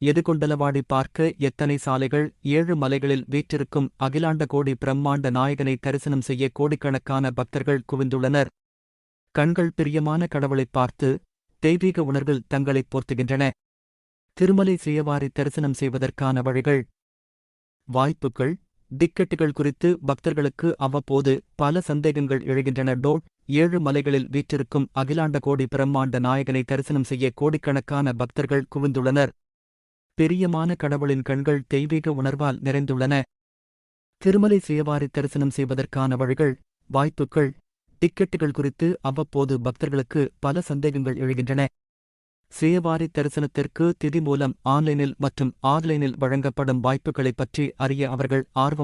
எதுகொண்டலவாடி பார்க்க எத்தனை சாலைகள் 7 மலைகளில் வீற்றிருக்கும் அகிலாண்ட கோடி பிரம்மாண்ட நாயகனை தரிசனம் செய்ய கோடிக்கணக்கான பக்தர்கள் குவிந்துள்ளனர். கண்கள் பிரியமான கடவுளைப் பார்த்து தெய்வீக உணர்வில் தங்களைப் போர்த்துகின்றன. திருமலை ஸ்ரீயவாரி தரிசனம் செய்வதற்கான வழிகள். வாய்ப்புகள். டிக்கெட்டுகள் குறித்து பக்தர்களுக்கு அவ்வப்போது பல சந்தேகங்கள் எழுகின்றன. 7 மலைகளில் வீற்றிருக்கும் அகிலாண்ட கோடி பிரம்மாண்ட நாயகனை தரிசனம் செய்ய கோடிக்கணக்கான பக்தர்கள் குவிந்துள்ளனர். பிரியமான கடவுளின் கண்கள் தெய்வீக உணர்வால் நிறைந்துள்ளன. திருமலை ஸ்ரீயவாரி தரிசனம் செய்வதற்கான வழிகள். வாய்ப்புகள். டிக்கெட்டுகள் குறித்து அவ்வப்போது பக்தர்களுக்கு பல சந்தேகங்கள் எழுகின்றன. ஸ்ரீயவாரி தரிசனத்திற்கு திதி மூலம் ஆன்லைனில் மற்றும் ஆஃப்லைனில் வழங்கப்படும் வாய்ப்புகளைப் பற்றி அறிய அவர்கள் ஆர்வம்